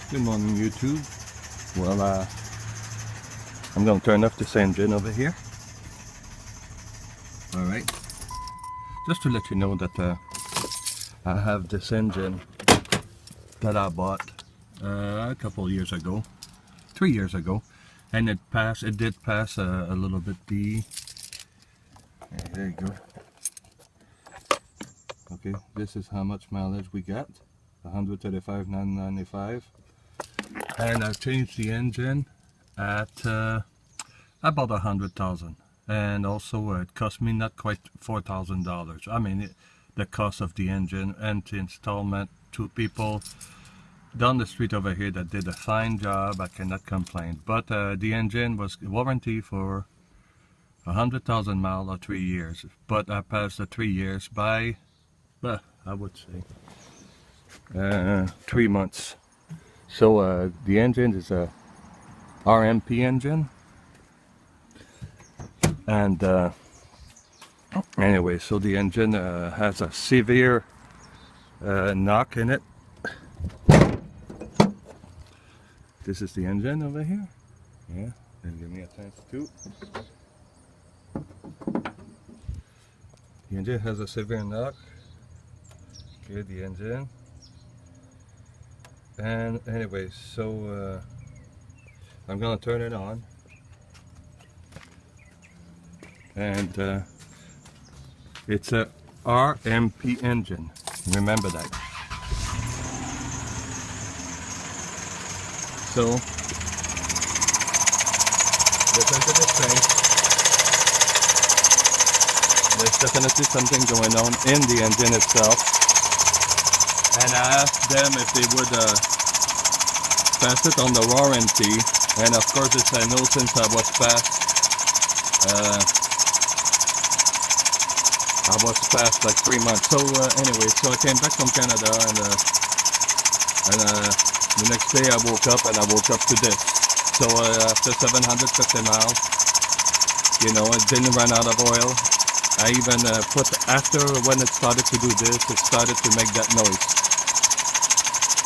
Good morning, YouTube. Well, I'm going to turn off this engine over here. Alright. Just to let you know that I have this engine that I bought a couple years ago, 3 years ago, and it did pass a little bit the, there you go. Okay, this is how much mileage we got, 135,995. And I've changed the engine at about 100,000, and also it cost me not quite $4,000. I mean, the cost of the engine and the installment. Two people down the street over here that did a fine job. I cannot complain. But the engine was warranty for 100,000 miles or 3 years. But I passed the 3 years by, I would say, 3 months. So the engine is a RMP engine, and anyway, so the engine has a severe knock in it. This is the engine over here. Yeah, and give me a chance too. The engine has a severe knock. Okay, the engine. And anyway, so I'm gonna turn it on, and it's a RMP engine. Remember that. So listen to this thing. There's definitely something going on in the engine itself. And I asked them if they would pass it on the warranty, and of course it's a no since I was passed like 3 months. So anyway, so I came back from Canada, and the next day I woke up to this. So after 750 miles, you know, it didn't run out of oil. I even after when it started to do this, it started to make that noise.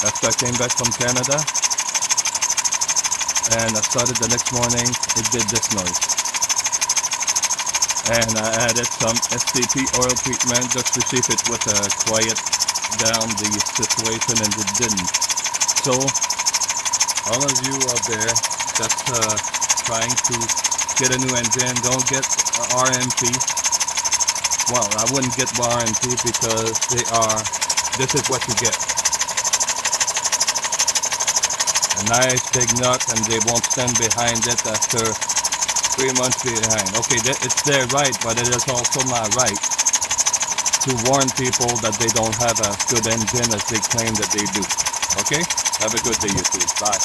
After I came back from Canada and I started the next morning, it did this noise. And I added some STP oil treatment just to see if it would quiet down the situation, and it didn't. So all of you out there that's trying to get a new engine, don't get RMP. Well, I wouldn't get RMP because this is what you get. A nice big nut, and they won't stand behind it after 3 months behind. Okay, it's their right, but it is also my right to warn people that they don't have a good engine as they claim that they do. Okay? Have a good day, YouTube. Bye.